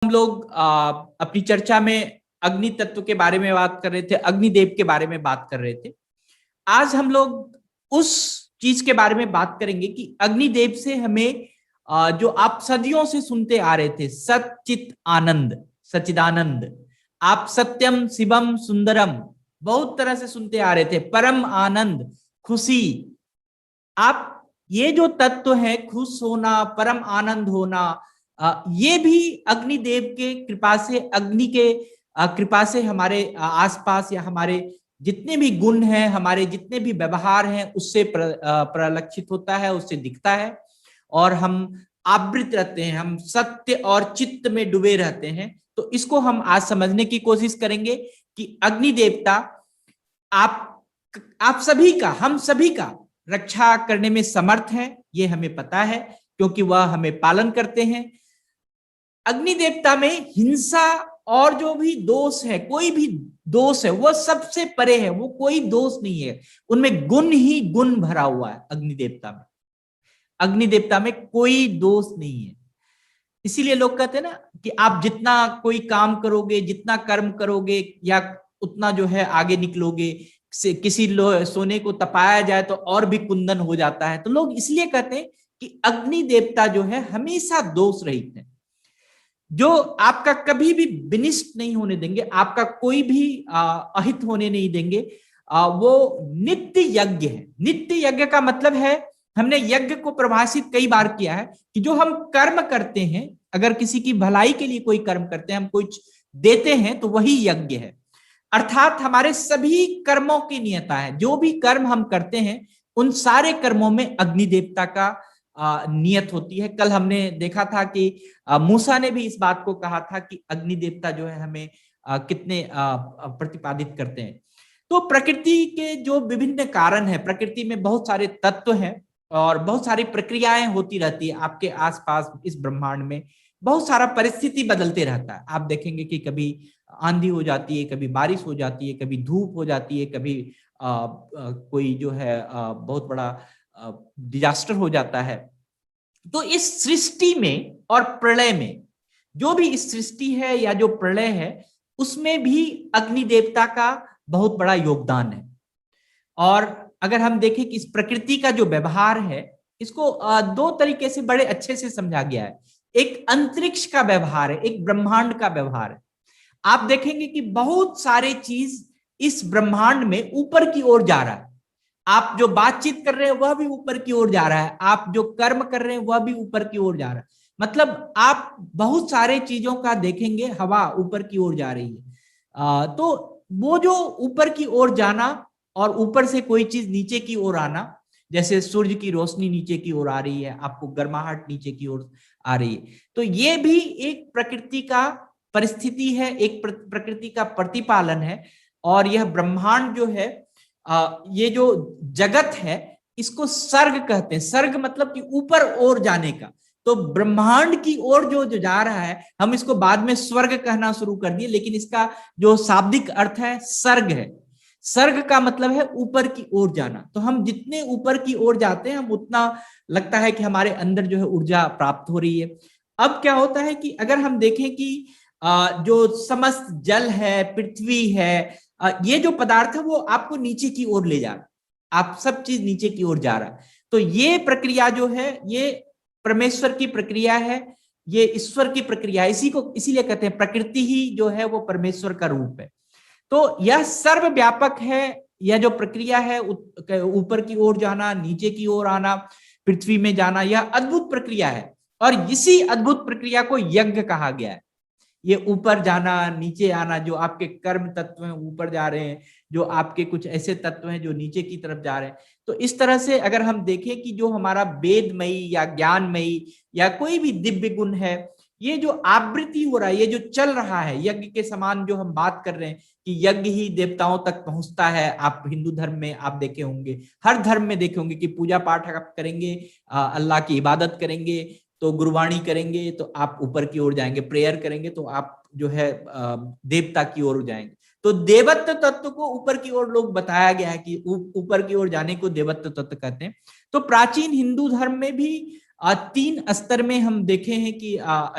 हम लोग अपनी चर्चा में अग्नि तत्व के बारे में बात कर रहे थे, अग्निदेव के बारे में बात कर रहे थे। आज हम लोग उस चीज के बारे में बात करेंगे कि अग्निदेव से हमें जो आप सदियों से सुनते आ रहे थे, सच्चित आनंद, सच्चिदानंद, आप सत्यम शिवम सुंदरम, बहुत तरह से सुनते आ रहे थे, परम आनंद, खुशी। आप ये जो तत्व है, खुश होना, परम आनंद होना, ये भी अग्निदेव के कृपा से, अग्नि के कृपा से हमारे आसपास या हमारे जितने भी गुण हैं, हमारे जितने भी व्यवहार हैं, उससे प्रलक्षित होता है, उससे दिखता है। और हम आवृत रहते हैं, हम सत्य और चित्त में डूबे रहते हैं। तो इसको हम आज समझने की कोशिश करेंगे कि अग्नि देवता आप सभी का, हम सभी का रक्षा करने में समर्थ है, ये हमें पता है, क्योंकि वह हमें पालन करते हैं। अग्नि देवता में हिंसा और जो भी दोष है, कोई भी दोष है, वह सबसे परे है, वो कोई दोष नहीं है, उनमें गुण ही गुण भरा हुआ है। अग्नि देवता में, अग्नि देवता में कोई दोष नहीं है। इसीलिए लोग कहते हैं ना कि आप जितना कोई काम करोगे, जितना कर्म करोगे, या उतना जो है आगे निकलोगे। किसी सोने को तपाया जाए तो और भी कुंदन हो जाता है। तो लोग इसलिए कहते हैं कि अग्नि देवता जो है हमेशा दोष रहित है, जो आपका कभी भी विनिष्ट नहीं होने देंगे, आपका कोई भी अहित होने नहीं देंगे। वो नित्य यज्ञ है। नित्य यज्ञ का मतलब है, हमने यज्ञ को परिभाषित कई बार किया है कि जो हम कर्म करते हैं, अगर किसी की भलाई के लिए कोई कर्म करते हैं, हम कुछ देते हैं, तो वही यज्ञ है। अर्थात हमारे सभी कर्मों की नियता है, जो भी कर्म हम करते हैं उन सारे कर्मों में अग्नि देवता का नियत होती है। कल हमने देखा था कि मूसा ने भी इस बात को कहा था कि अग्नि देवता जो है हमें कितने प्रतिपादित करते हैं। तो प्रकृति के जो विभिन्न कारण है, प्रकृति में बहुत सारे तत्व हैं और बहुत सारी प्रक्रियाएं होती रहती है। आपके आसपास इस ब्रह्मांड में बहुत सारा परिस्थिति बदलते रहता है। आप देखेंगे कि कभी आंधी हो जाती है, कभी बारिश हो जाती है, कभी धूप हो जाती है, कभी कोई जो है बहुत बड़ा डिजास्टर हो जाता है। तो इस सृष्टि में और प्रलय में, जो भी इस सृष्टि है या जो प्रलय है, उसमें भी अग्नि देवता का बहुत बड़ा योगदान है। और अगर हम देखें कि इस प्रकृति का जो व्यवहार है, इसको दो तरीके से बड़े अच्छे से समझा गया है। एक अंतरिक्ष का व्यवहार है, एक ब्रह्मांड का व्यवहार है। आप देखेंगे कि बहुत सारे चीज इस ब्रह्मांड में ऊपर की ओर जा रहा है। आप जो बातचीत कर रहे हैं वह भी ऊपर की ओर जा रहा है, आप जो कर्म कर रहे हैं वह भी ऊपर की ओर जा रहा है। मतलब आप बहुत सारे चीजों का देखेंगे, हवा ऊपर की ओर जा रही है। तो वो जो ऊपर की ओर जाना और ऊपर से कोई चीज नीचे की ओर आना, जैसे सूर्य की रोशनी नीचे की ओर आ रही है, आपको गर्माहट नीचे की ओर आ रही है, तो ये भी एक प्रकृति का परिस्थिति है, एक प्रकृति का प्रतिपालन है। और यह ब्रह्मांड जो है, ये जो जगत है, इसको सर्ग कहते हैं। सर्ग मतलब कि ऊपर ओर जाने का। तो ब्रह्मांड की ओर जो जा रहा है, हम इसको बाद में स्वर्ग कहना शुरू कर दिए, लेकिन इसका जो शाब्दिक अर्थ है सर्ग है। सर्ग का मतलब है ऊपर की ओर जाना। तो हम जितने ऊपर की ओर जाते हैं, हम उतना लगता है कि हमारे अंदर जो है ऊर्जा प्राप्त हो रही है। अब क्या होता है कि अगर हम देखें कि जो समस्त जल है, पृथ्वी है, ये जो पदार्थ है वो आपको नीचे की ओर ले जा रहा है, आप सब चीज नीचे की ओर जा रहा है। तो ये प्रक्रिया जो है, ये परमेश्वर की प्रक्रिया है, ये ईश्वर की प्रक्रिया है। इसीलिए कहते हैं प्रकृति ही जो है वो परमेश्वर का रूप है। तो यह सर्वव्यापक है। यह जो प्रक्रिया है, ऊपर की ओर जाना, नीचे की ओर आना, पृथ्वी में जाना, यह अद्भुत प्रक्रिया है। और इसी अद्भुत प्रक्रिया को यज्ञ कहा गया है। ये ऊपर जाना, नीचे आना, जो आपके कर्म तत्व हैं ऊपर जा रहे हैं, जो आपके कुछ ऐसे तत्व हैं जो नीचे की तरफ जा रहे हैं। तो इस तरह से अगर हम देखें कि जो हमारा वेदमयी या ज्ञानमयी या कोई भी दिव्य गुण है, ये जो आवृत्ति हो रहा है, ये जो चल रहा है, यज्ञ के समान जो हम बात कर रहे हैं कि यज्ञ ही देवताओं तक पहुंचता है। आप हिंदू धर्म में आप देखे होंगे, हर धर्म में देखे होंगे कि पूजा पाठ आप करेंगे, अल्लाह की इबादत करेंगे, तो गुरबाणी करेंगे तो आप ऊपर की ओर जाएंगे, प्रेयर करेंगे तो आप जो है देवता की ओर जाएंगे। तो देवत्व तत्व को ऊपर की ओर लोग बताया गया है कि ऊपर की ओर जाने को देवत्व तत्व कहते हैं। तो प्राचीन हिंदू धर्म में भी तीन स्तर में हम देखे हैं कि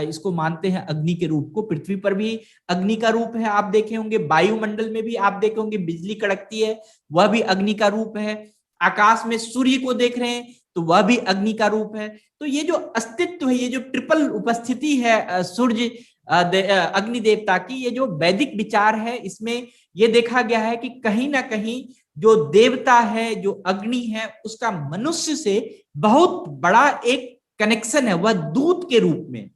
इसको मानते हैं अग्नि के रूप को। पृथ्वी पर भी अग्नि का रूप है, आप देखे होंगे। वायुमंडल में भी आप देखे होंगे बिजली कड़कती है, वह भी अग्नि का रूप है। आकाश में सूर्य को देख रहे हैं तो वह भी अग्नि का रूप है। तो ये जो अस्तित्व है, ये जो ट्रिपल उपस्थिति है सूर्य अग्नि देवता की, ये जो वैदिक विचार है, इसमें ये देखा गया है कि कहीं ना कहीं जो देवता है, जो अग्नि है, उसका मनुष्य से बहुत बड़ा एक कनेक्शन है। वह दूत के रूप में,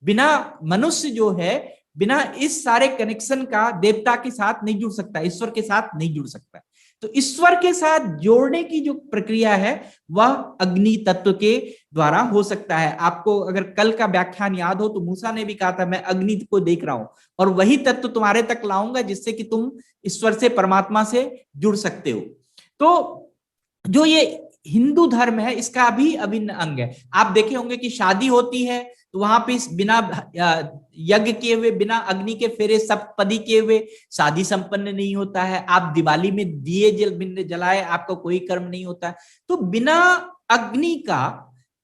बिना मनुष्य जो है, बिना इस सारे कनेक्शन का देवता के साथ नहीं जुड़ सकता, ईश्वर के साथ नहीं जुड़ सकता। तो ईश्वर के साथ जोड़ने की जो प्रक्रिया है वह अग्नि तत्व के द्वारा हो सकता है। आपको अगर कल का व्याख्यान याद हो तो मूसा ने भी कहा था, मैं अग्नि को देख रहा हूं और वही तत्व तुम्हारे तक लाऊंगा जिससे कि तुम ईश्वर से, परमात्मा से जुड़ सकते हो। तो जो ये हिंदू धर्म है, इसका भी अभिन्न अंग है। आप देखे होंगे कि शादी होती है तो वहां पे बिना यज्ञ किए हुए, बिना अग्नि के फेरे सप्तपदी किए हुए शादी संपन्न नहीं होता है। आप दिवाली में दिए जलाए, आपका कोई कर्म नहीं होता है। तो बिना अग्नि का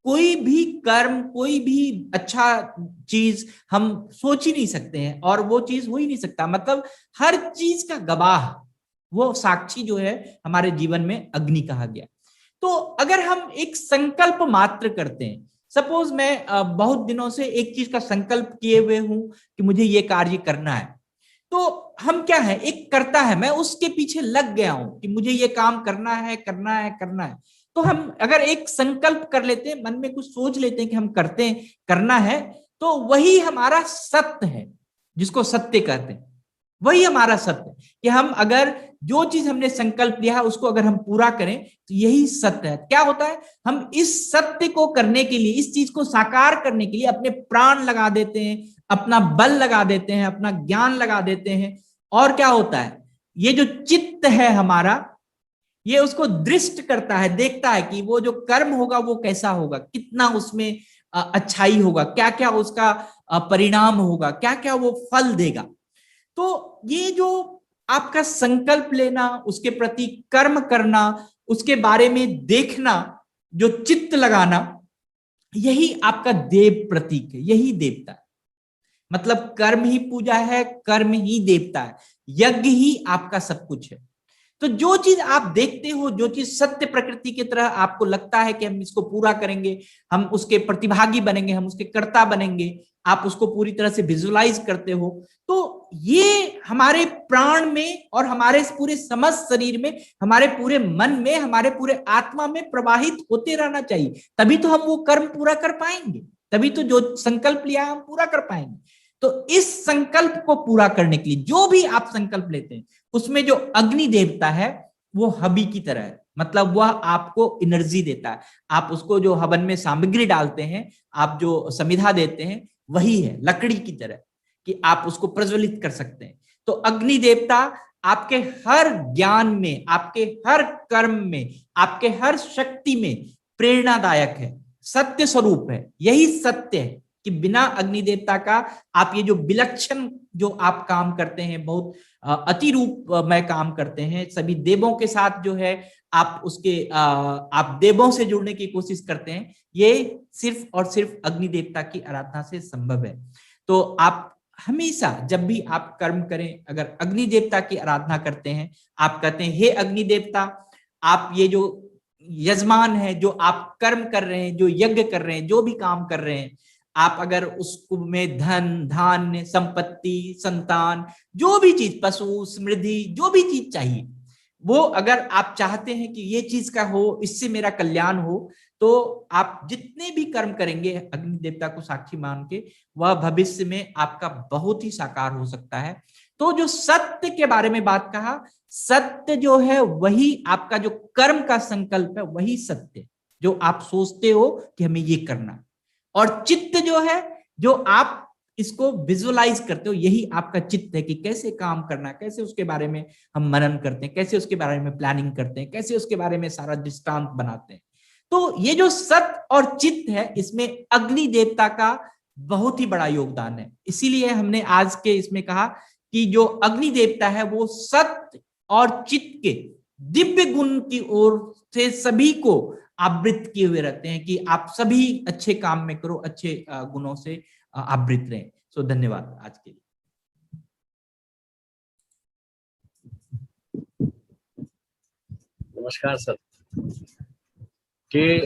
कोई भी कर्म, कोई भी अच्छा चीज हम सोच ही नहीं सकते हैं, और वो चीज हो ही नहीं सकता। मतलब हर चीज का गवाह, वो साक्षी जो है हमारे जीवन में अग्नि कहा गया। तो अगर हम एक संकल्प मात्र करते हैं, सपोज मैं बहुत दिनों से एक चीज का संकल्प किए हुए हूं कि मुझे ये कार्य करना है, तो हम क्या है, एक करता है, मैं उसके पीछे लग गया हूं कि मुझे ये काम करना है, करना है, करना है। तो हम अगर एक संकल्प कर लेते हैं, मन में कुछ सोच लेते हैं कि हम करते हैं, करना है, तो वही हमारा सत्य है, जिसको सत्य कहते हैं। वही हमारा सत्य है कि हम अगर जो चीज हमने संकल्प लिया है उसको अगर हम पूरा करें तो यही सत्य है। क्या होता है, हम इस सत्य को करने के लिए, इस चीज को साकार करने के लिए अपने प्राण लगा देते हैं, अपना बल लगा देते हैं, अपना ज्ञान लगा देते हैं। और क्या होता है, ये जो चित्त है हमारा, ये उसको दृष्ट करता है, देखता है कि वो जो कर्म होगा वो कैसा होगा, कितना उसमें अच्छाई होगा, क्या क्या उसका परिणाम होगा, क्या क्या वो फल देगा। तो ये जो आपका संकल्प लेना, उसके प्रति कर्म करना, उसके बारे में देखना, जो चित्त लगाना, यही आपका देव प्रतीक है, यही देवता है। मतलब कर्म ही पूजा है, कर्म ही देवता है, यज्ञ ही आपका सब कुछ है। तो जो चीज आप देखते हो, जो चीज सत्य प्रकृति की तरह आपको लगता है कि हम इसको पूरा करेंगे, हम उसके प्रतिभागी बनेंगे, हम उसके कर्ता बनेंगे, आप उसको पूरी तरह से विजुलाइज करते हो, तो ये हमारे प्राण में और हमारे पूरे समस्त शरीर में, हमारे पूरे मन में, हमारे पूरे आत्मा में प्रवाहित होते रहना चाहिए। तभी तो हम वो कर्म पूरा कर पाएंगे, तभी तो जो संकल्प लिया है हम पूरा कर पाएंगे। तो इस संकल्प को पूरा करने के लिए जो भी आप संकल्प लेते हैं, उसमें जो अग्नि देवता है वो हबी की तरह है। मतलब वह आपको एनर्जी देता है। आप उसको जो हवन में सामग्री डालते हैं, आप जो समिधा देते हैं, वही है लकड़ी की तरह कि आप उसको प्रज्वलित कर सकते हैं। तो अग्नि देवता आपके हर ज्ञान में, आपके हर कर्म में, आपके हर शक्ति में प्रेरणादायक है, सत्य स्वरूप है। यही सत्य है कि बिना अग्नि देवता का आप ये जो विलक्षण जो आप काम करते हैं, बहुत अति रूप में काम करते हैं, सभी देवों के साथ जो है आप उसके आप देवों से जुड़ने की कोशिश करते हैं, ये सिर्फ और सिर्फ अग्नि देवता की आराधना से संभव है। तो आप हमेशा जब भी आप कर्म करें, अगर अग्नि देवता की आराधना करते हैं, आप कहते हैं हे अग्नि देवता, आप ये जो यजमान है, जो आप कर्म कर रहे हैं, जो यज्ञ कर रहे हैं, जो भी काम कर रहे हैं, आप अगर उसको में धन, धान्य, संपत्ति, संतान, जो भी चीज, पशु, समृद्धि, जो भी चीज चाहिए, वो अगर आप चाहते हैं कि ये चीज का हो, इससे मेरा कल्याण हो, तो आप जितने भी कर्म करेंगे अग्नि देवता को साक्षी मान के, वह भविष्य में आपका बहुत ही साकार हो सकता है। तो जो सत्य के बारे में बात कहा, सत्य जो है वही आपका जो कर्म का संकल्प है, वही सत्य जो आप सोचते हो कि हमें ये करना है। और चित्त जो है, जो आप इसको विजुअलाइज करते हो, यही आपका चित्त है कि कैसे काम करना, कैसे उसके बारे में हम मनन करते हैं, कैसे उसके बारे में प्लानिंग करते हैं, कैसे उसके बारे में सारा दृष्टांत बनाते हैं। तो ये जो सत्य और चित्त है, इसमें अग्नि देवता का बहुत ही बड़ा योगदान है। इसीलिए हमने आज के इसमें कहा कि जो अग्नि देवता है वो सत्य और चित्त के दिव्य गुण की ओर से सभी को आवृत किए हुए रहते हैं कि आप सभी अच्छे काम में करो, अच्छे गुणों से आवृत रहें। सो धन्यवाद आज के लिए। नमस्कार सर। कि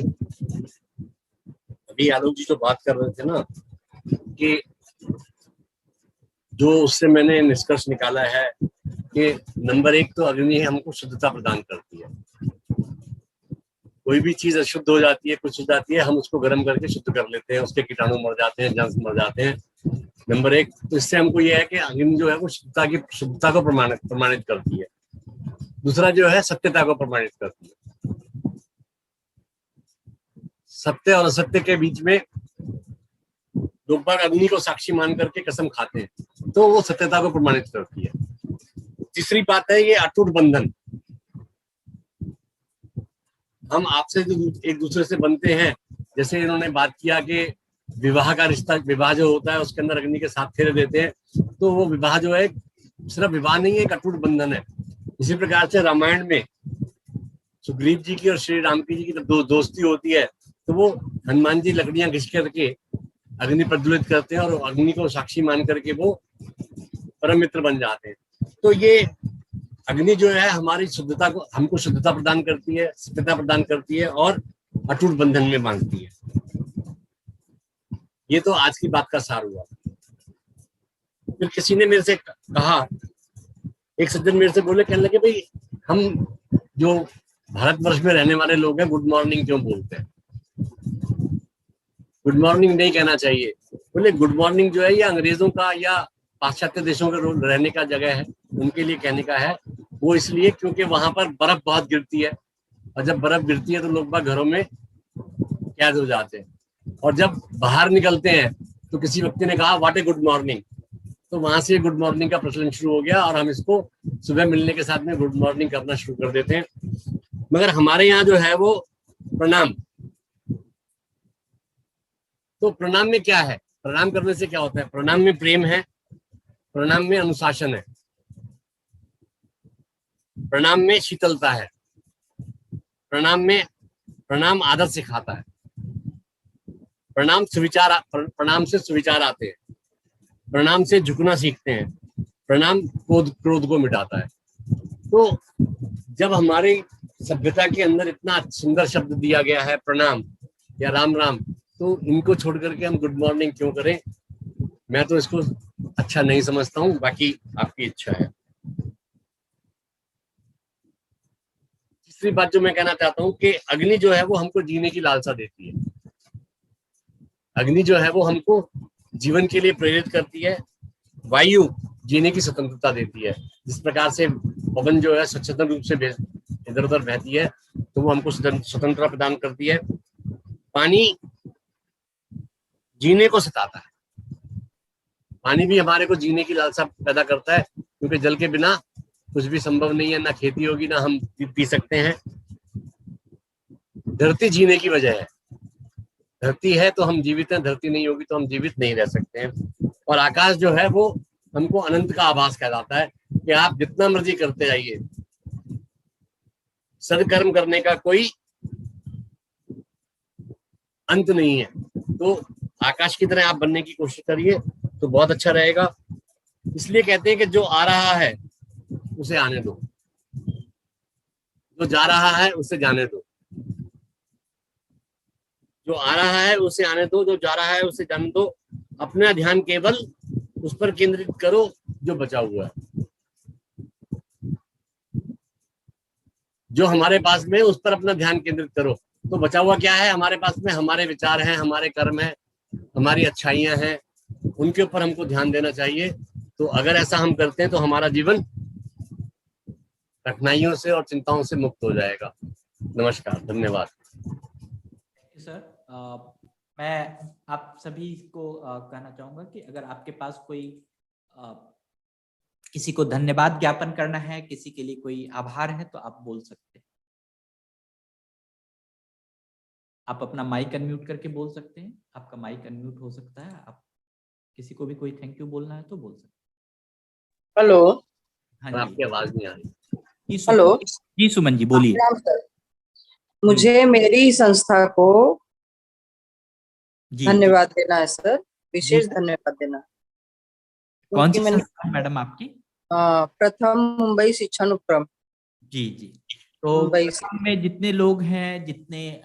अभी आलोक जी जो बात कर रहे थे ना, कि जो उससे मैंने निष्कर्ष निकाला है कि नंबर 1 तो अग्नि हमको शुद्धता प्रदान करती है। कोई भी चीज अशुद्ध हो जाती है, कुछ हो जाती है, हम उसको गर्म करके शुद्ध कर लेते हैं, उसके कीटाणु मर जाते हैं, जंस मर जाते हैं। नंबर 1 तो इससे हमको यह है कि अग्नि जो है वो शुद्धता को प्रमाणित करती है। दूसरा जो है सत्यता को प्रमाणित करती है। सत्य और असत्य के बीच में लोग बाग अग्नि को साक्षी मान करके कसम खाते हैं, तो वो सत्यता को प्रमाणित करती है। तीसरी बात है ये अटूट बंधन। हम आपसे जो एक दूसरे से बनते हैं, जैसे इन्होंने बात किया कि विवाह का रिश्ता, विवाह जो होता है उसके अंदर अग्नि के 7 फेरे देते हैं, तो वो विवाह जो है सिर्फ विवाह नहीं है, एक अटूट बंधन है। इसी प्रकार से रामायण में सुग्रीव जी की और श्री राम की दोस्ती होती है, तो वो हनुमान जी लकड़ियां घिस करके अग्नि प्रज्वलित करते हैं और अग्नि को साक्षी मान करके वो परम मित्र बन जाते हैं। तो ये अग्नि जो है हमारी शुद्धता को, हमको शुद्धता प्रदान करती है, सत्यता प्रदान करती है और अटूट बंधन में बांधती है। ये तो आज की बात का सार हुआ। फिर किसी ने मेरे से कहा, एक सज्जन मेरे से बोले, कहने लगे भाई हम जो भारतवर्ष में रहने वाले लोग हैं गुड मॉर्निंग क्यों बोलते हैं? गुड मॉर्निंग नहीं कहना चाहिए। बोले गुड मॉर्निंग जो है ये अंग्रेजों का या पाश्चात्य देशों के रहने का जगह है, उनके लिए कहने का है। वो इसलिए क्योंकि वहां पर बर्फ बहुत गिरती है, और जब बर्फ गिरती है तो लोग बाग घरों में कैद हो जाते हैं, और जब बाहर निकलते हैं तो किसी व्यक्ति ने कहा व्हाट ए गुड मॉर्निंग, तो वहां से गुड मॉर्निंग का प्रचलन शुरू हो गया, और हम इसको सुबह मिलने के साथ में गुड मॉर्निंग करना शुरू कर देते हैं। मगर हमारे यहाँ जो है वो प्रणाम। तो प्रणाम में क्या है? प्रणाम करने से क्या होता है? प्रणाम में प्रेम है, प्रणाम में अनुशासन है, प्रणाम में शीतलता है, प्रणाम आदर सिखाता है, प्रणाम से सुविचार आते हैं, प्रणाम से झुकना सीखते हैं, प्रणाम क्रोध को मिटाता है। तो जब हमारी सभ्यता के अंदर इतना सुंदर शब्द दिया गया है प्रणाम या राम राम, तो इनको छोड़ करके हम गुड मॉर्निंग क्यों करें? मैं तो इसको अच्छा नहीं समझता हूँ, बाकी आपकी इच्छा है। तीसरी बात जो मैं कहना चाहता हूँ कि अग्नि जो है वो हमको जीने की लालसा देती है। अग्नि जो है वो हमको जीवन के लिए प्रेरित करती है। वायु जीने की स्वतंत्रता देती है। जिस प्रकार से पवन जो है स्वच्छंद रूप से इधर उधर बहती है, तो वो हमको स्वतंत्रता प्रदान करती है। पानी जीने को सताता है। पानी भी हमारे को जीने की लालसा पैदा करता है, क्योंकि जल के बिना कुछ भी संभव नहीं है, ना खेती होगी, ना हम पी सकते हैं। धरती जीने की वजह है। धरती है तो हम जीवित हैं, धरती नहीं होगी तो हम जीवित नहीं रह सकते हैं। और आकाश जो है वो हमको अनंत का आभास कहलाता है कि आप जितना मर्जी करते जाइए, सदकर्म करने का कोई अंत नहीं है। तो आकाश की तरह आप बनने की कोशिश करिए तो बहुत अच्छा रहेगा। इसलिए कहते हैं कि जो आ रहा है उसे आने दो, जो जा रहा है उसे जाने दो। जो आ रहा है उसे आने दो, जो जा रहा है उसे जाने दो। अपना ध्यान केवल उस पर केंद्रित करो जो बचा हुआ है। जो हमारे पास में उस पर अपना ध्यान केंद्रित करो। तो बचा हुआ क्या है हमारे पास में? हमारे विचार हैं, हमारे कर्म हैं, हमारी अच्छाइयां हैं, उनके ऊपर हमको ध्यान देना चाहिए। तो अगर ऐसा हम करते हैं तो हमारा जीवन कठिनाइयों से और चिंताओं से मुक्त हो जाएगा। नमस्कार, धन्यवाद सर। मैं आप सभी को कहना चाहूंगा कि अगर आपके पास कोई किसी को धन्यवाद ज्ञापन करना है, किसी के लिए कोई आभार है, तो आप बोल सकते हैं। आप अपना माइक अनम्यूट करके बोल सकते हैं। आपका माइक अनम्यूट हो सकता है। आप किसी को भी कोई थैंक यू बोलना है तो बोल सकते हैं। हेलो। हाँ जी, आपकी आवाज नहीं आ रही। हेलो जी सुमन जी बोलिए। मुझे मेरी संस्था को जी धन्यवाद देना है सर, विशेष जी। धन्यवाद देना, कौन क्योंकि सी मैंने संस्था है मैडम आपकी? प्रथम मुंबई शिक्षण उपक्रम, जी जी। तो मुंबई प्रथम में जितने लोग हैं, जितने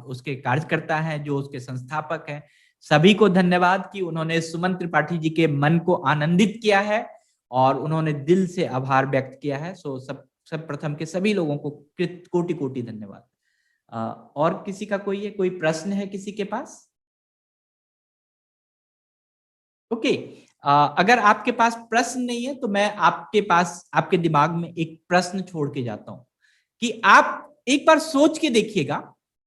उसके कार्यकर्ता हैं, जो उसके संस्थापक हैं, सभी को धन्यवाद कि उन्होंने सुमन त्रिपाठी जी के मन को आनंदित किया है और उन्होंने दिल से आभार व्यक्त किया है। सो सब प्रथम के सभी लोगों को कोटि कोटि धन्यवाद। और किसी का कोई प्रश्न है किसी के पास? ओके। अगर आपके पास प्रश्न नहीं है तो मैं आपके पास, आपके दिमाग में एक प्रश्न छोड़ के जाता हूं कि आप एक बार सोच के देखिएगा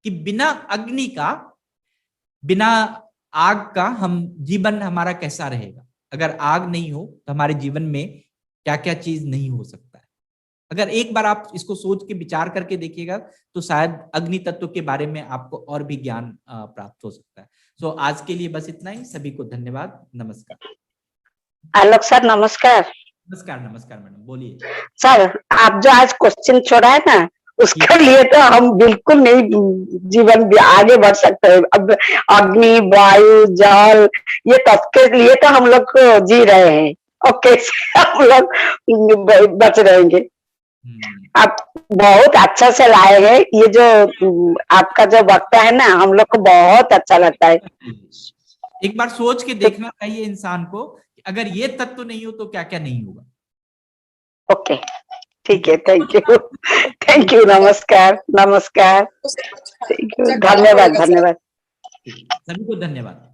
कि बिना अग्नि का, बिना आग का हम जीवन हमारा कैसा रहेगा। अगर आग नहीं हो तो हमारे जीवन में क्या क्या चीज नहीं हो सकता है। अगर एक बार आप इसको सोच के विचार करके देखिएगा तो शायद अग्नि तत्व के बारे में आपको और भी ज्ञान प्राप्त हो सकता है। सो आज के लिए बस इतना ही। सभी को धन्यवाद। नमस्कार। आलोक सर नमस्कार। नमस्कार नमस्कार मैडम, बोलिए। सर आप जो आज क्वेश्चन छोड़ा है ना, उसके लिए तो हम बिल्कुल नहीं जीवन भी आगे बढ़ सकते हैं। अब अग्नि, वायु, जल, ये सबके लिए तो हम लोग जी रहे हैं और कैसे हम लोग बच रहेंगे। आप बहुत अच्छा से लाए हैं। ये जो आपका जो वक्ता है ना, हम लोग को बहुत अच्छा लगता है। एक बार सोच के देखना चाहिए इंसान को कि अगर ये तत्व नहीं हो तो क्या क्या नहीं होगा। ओके, ठीक है। Thank you, thank you. नमस्कार नमस्कार, थैंक यू, धन्यवाद धन्यवाद। सभी को धन्यवाद।